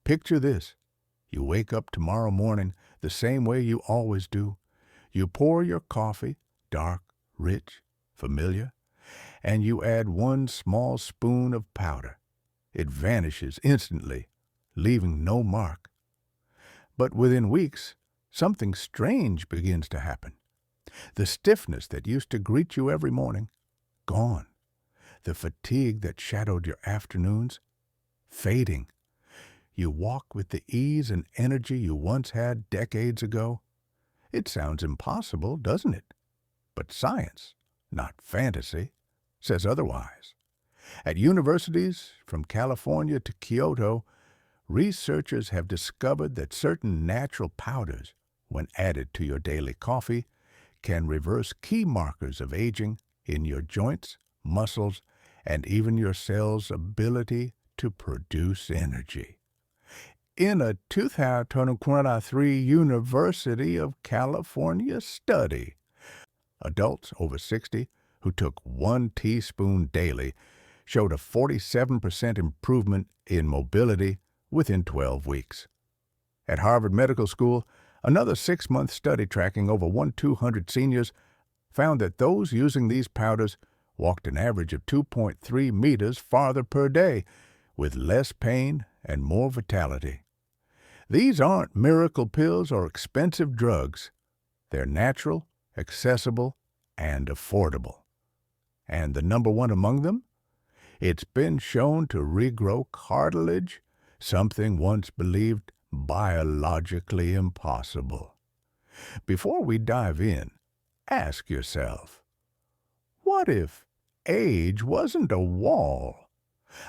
Picture this. You wake up tomorrow morning the same way you always do. You pour your coffee, dark, rich, familiar, and you add 1 small spoon of powder. It vanishes instantly, leaving no mark. But within weeks, something strange begins to happen. The stiffness that used to greet you every morning, gone. The fatigue that shadowed your afternoons, fading. You walk with the ease and energy you once had decades ago. It sounds impossible, doesn't it? But science, not fantasy, says otherwise. At universities from California to Kyoto, researchers have discovered that certain natural powders, when added to your daily coffee, can reverse key markers of aging in your joints, muscles, and even your cells' ability to produce energy. In a 2023 University of California study, adults over 60 who took 1 teaspoon daily showed a 47% improvement in mobility within 12 weeks. At Harvard Medical School, another 6-month study tracking over 200 seniors found that those using these powders walked an average of 2.3 meters farther per day, with less pain and more vitality. These aren't miracle pills or expensive drugs. They're natural, accessible, and affordable. And the number one among them? It's been shown to regrow cartilage, something once believed biologically impossible. Before we dive in, ask yourself, what if age wasn't a wall,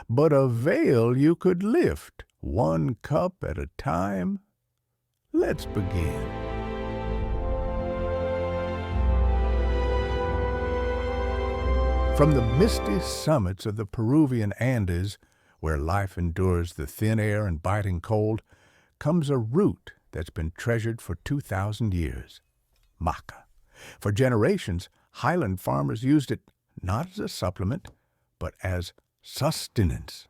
but a veil you could lift 1 cup at a time? Let's begin. From the misty summits of the Peruvian Andes, where life endures the thin air and biting cold, comes a root that's been treasured for 2,000 years, maca. For generations, highland farmers used it not as a supplement, but as sustenance,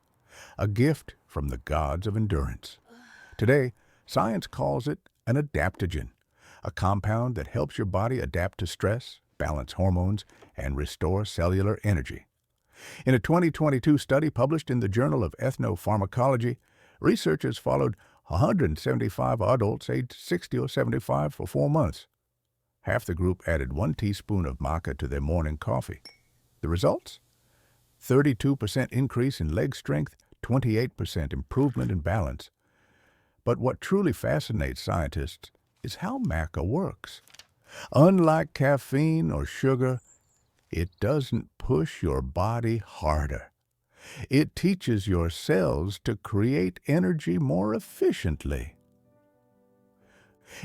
a gift from the gods of endurance. Today, science calls it an adaptogen, a compound that helps your body adapt to stress, balance hormones, and restore cellular energy. In a 2022 study published in the Journal of Ethnopharmacology, researchers followed 175 adults aged 60 or 75 for 4 months. Half the group added 1 teaspoon of maca to their morning coffee. The results? 32% increase in leg strength, 28% improvement in balance. But what truly fascinates scientists is how maca works. Unlike caffeine or sugar, it doesn't push your body harder. It teaches your cells to create energy more efficiently.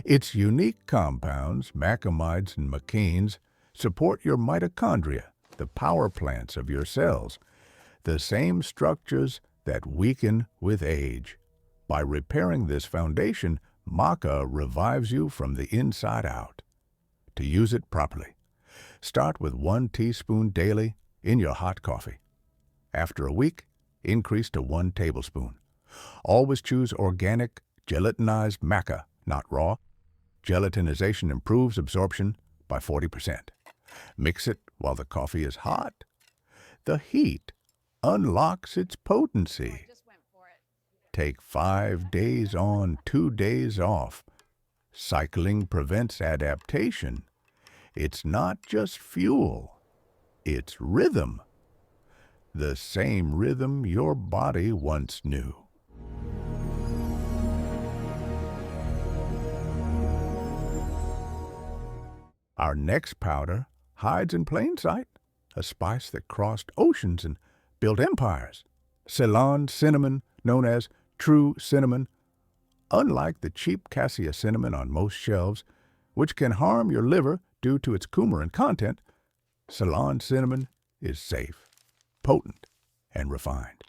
Its unique compounds, macamides and machenes, support your mitochondria, the power plants of your cells, the same structures that weaken with age. By repairing this foundation, maca revives you from the inside out. To use it properly, start with 1 teaspoon daily in your hot coffee. After a week, increase to 1 tablespoon. Always choose organic, gelatinized maca, not raw. Gelatinization improves absorption by 40%. Mix it while the coffee is hot. The heat unlocks its potency. Take 5 days on, 2 days off. Cycling prevents adaptation. It's not just fuel, it's rhythm. The same rhythm your body once knew. Our next powder hides in plain sight, a spice that crossed oceans and built empires. Ceylon cinnamon, known as true cinnamon. Unlike the cheap cassia cinnamon on most shelves, which can harm your liver due to its coumarin content, Ceylon cinnamon is safe, potent, and refined.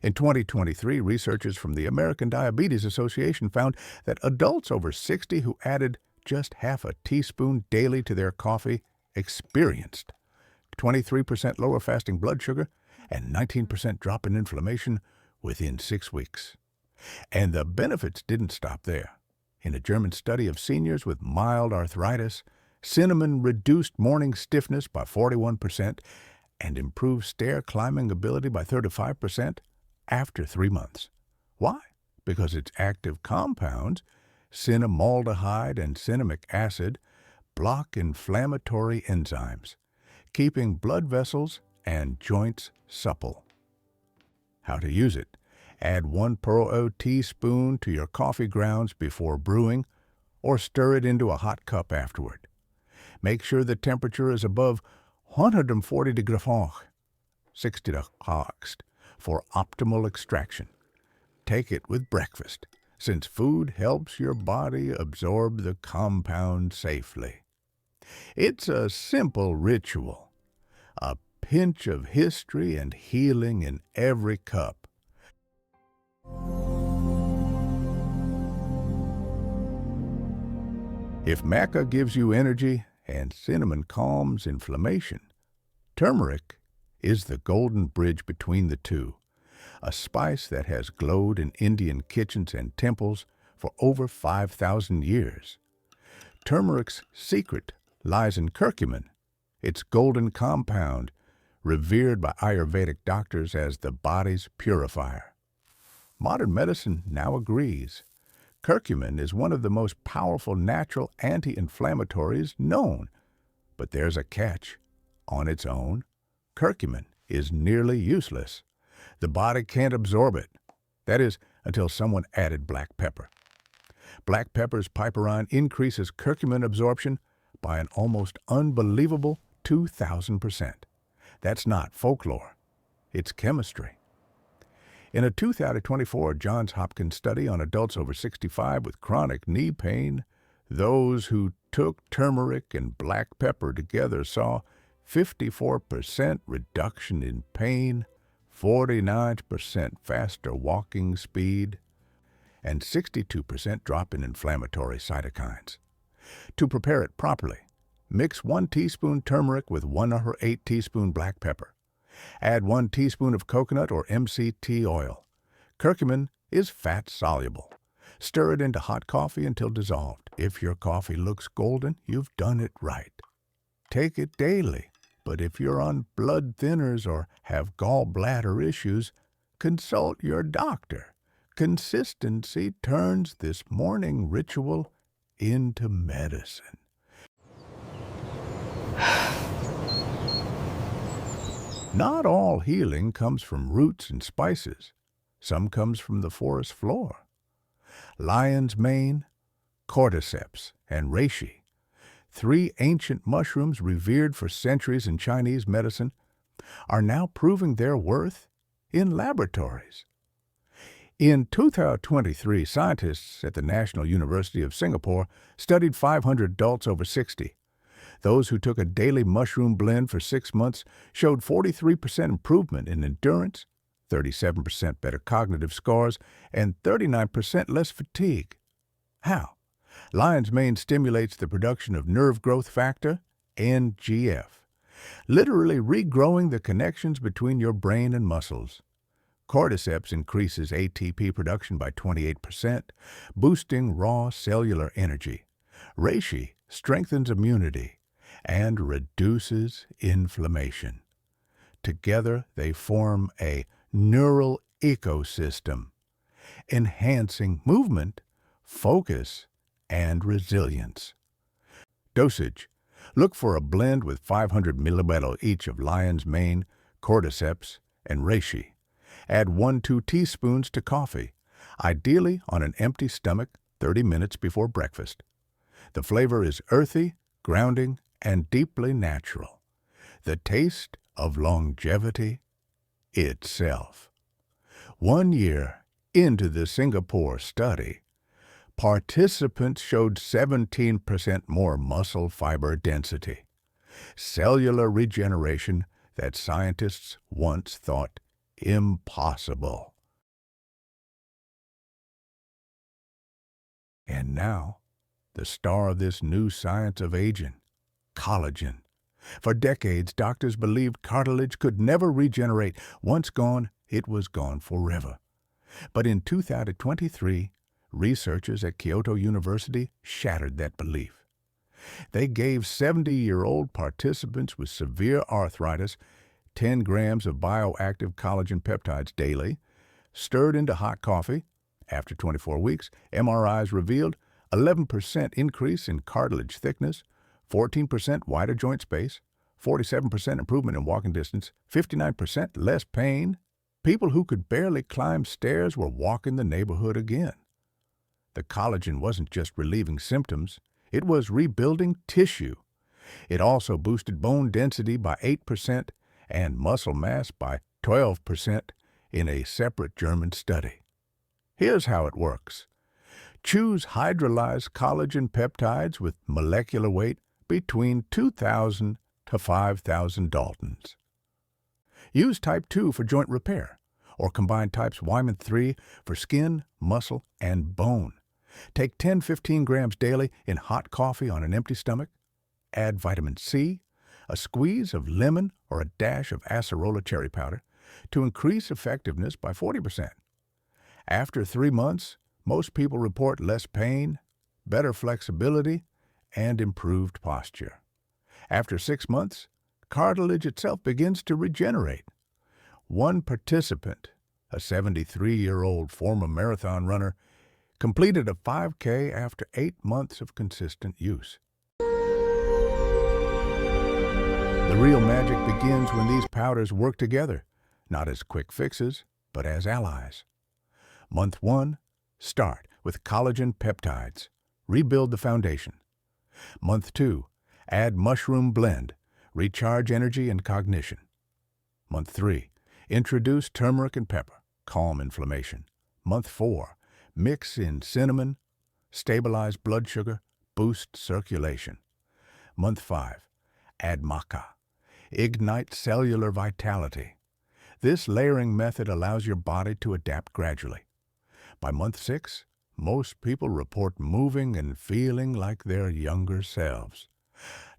In 2023, researchers from the American Diabetes Association found that adults over 60 who added just half a teaspoon daily to their coffee experienced 23% lower fasting blood sugar and 19% drop in inflammation within 6 weeks. And the benefits didn't stop there. In a German study of seniors with mild arthritis, cinnamon reduced morning stiffness by 41% and improved stair climbing ability by 35% after 3 months. Why? Because its active compounds, cinnamaldehyde and cinnamic acid, block inflammatory enzymes, keeping blood vessels and joints supple. How to use it? Add 1 teaspoon to your coffee grounds before brewing, or stir it into a hot cup afterward. Make sure the temperature is above 140 degrees Fahrenheit, 60 degrees, for optimal extraction. Take it with breakfast, since food helps your body absorb the compound safely. It's a simple ritual, a pinch of history and healing in every cup. If maca gives you energy and cinnamon calms inflammation, turmeric is the golden bridge between the two, a spice that has glowed in Indian kitchens and temples for over 5,000 years. Turmeric's secret lies in curcumin, its golden compound, revered by Ayurvedic doctors as the body's purifier. Modern medicine now agrees. Curcumin is one of the most powerful natural anti-inflammatories known. But there's a catch. On its own, curcumin is nearly useless. The body can't absorb it. That is, until someone added black pepper. Black pepper's piperine increases curcumin absorption by an almost unbelievable 2,000%. That's not folklore. It's chemistry. In a 2024 Johns Hopkins study on adults over 65 with chronic knee pain, those who took turmeric and black pepper together saw 54% reduction in pain, 49% faster walking speed, and 62% drop in inflammatory cytokines. To prepare it properly, mix 1 teaspoon turmeric with 1/8 teaspoon black pepper. Add 1 teaspoon of coconut or MCT oil. Curcumin is fat-soluble. Stir it into hot coffee until dissolved. If your coffee looks golden, you've done it right. Take it daily, but if you're on blood thinners or have gallbladder issues, consult your doctor. Consistency turns this morning ritual into medicine. Not all healing comes from roots and spices. Some comes from the forest floor. Lion's mane, cordyceps, and reishi, 3 ancient mushrooms revered for centuries in Chinese medicine, are now proving their worth in laboratories. In 2023, scientists at the National University of Singapore studied 500 adults over 60. Those who took a daily mushroom blend for 6 months showed 43% improvement in endurance, 37% better cognitive scores, and 39% less fatigue. How? Lion's mane stimulates the production of nerve growth factor, NGF, literally regrowing the connections between your brain and muscles. Cordyceps increases ATP production by 28%, boosting raw cellular energy. Reishi strengthens immunity and reduces inflammation. Together, they form a neural ecosystem, enhancing movement, focus, and resilience. Dosage: look for a blend with 500 milliliters each of lion's mane, cordyceps, and reishi. Add 1-2 teaspoons to coffee, ideally on an empty stomach 30 minutes before breakfast. The flavor is earthy, grounding, and deeply natural. The taste of longevity itself. 1 year into the Singapore study, participants showed 17% more muscle fiber density, cellular regeneration that scientists once thought impossible. And now, the star of this new science of aging, collagen. For decades, doctors believed cartilage could never regenerate. Once gone, it was gone forever. But in 2023, researchers at Kyoto University shattered that belief. They gave 70-year-old participants with severe arthritis 10 grams of bioactive collagen peptides daily, stirred into hot coffee. After 24 weeks, MRIs revealed 11% increase in cartilage thickness, 14% wider joint space, 47% improvement in walking distance, 59% less pain. People who could barely climb stairs were walking the neighborhood again. The collagen wasn't just relieving symptoms, it was rebuilding tissue. It also boosted bone density by 8% and muscle mass by 12% in a separate German study. Here's how it works. Choose hydrolyzed collagen peptides with molecular weight between 2,000 to 5,000 Daltons. Use type 2 for joint repair, or combine types Wyman 3 for skin, muscle, and bone. Take 10-15 grams daily in hot coffee on an empty stomach. Add vitamin C, a squeeze of lemon, or a dash of acerola cherry powder to increase effectiveness by 40%. After 3 months, most people report less pain, better flexibility, and improved posture. After 6 months, cartilage itself begins to regenerate. One participant, a 73-year-old former marathon runner, completed a 5K after 8 months of consistent use. The real magic begins when these powders work together, not as quick fixes, but as allies. Month 1, start with collagen peptides. Rebuild the foundation. Month 2, add mushroom blend. Recharge energy and cognition. Month 3, introduce turmeric and pepper. Calm inflammation. Month 4, mix in cinnamon. Stabilize blood sugar. Boost circulation. Month 5, add maca. Ignite cellular vitality. This layering method allows your body to adapt gradually. By month 6, most people report moving and feeling like their younger selves.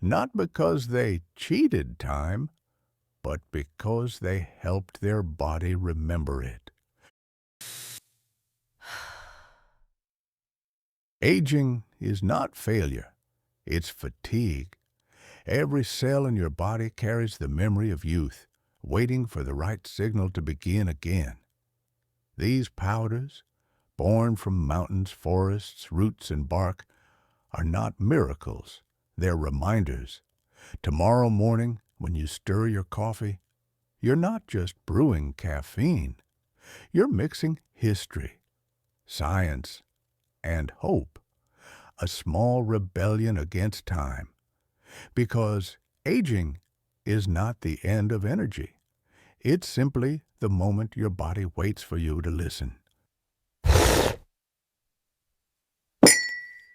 Not because they cheated time, but because they helped their body remember it. Aging is not failure, it's fatigue. Every cell in your body carries the memory of youth, waiting for the right signal to begin again. These powders, born from mountains, forests, roots, and bark, are not miracles. They're reminders. Tomorrow morning, when you stir your coffee, you're not just brewing caffeine. You're mixing history, science, and hope. A small rebellion against time. Because aging is not the end of energy. It's simply the moment your body waits for you to listen.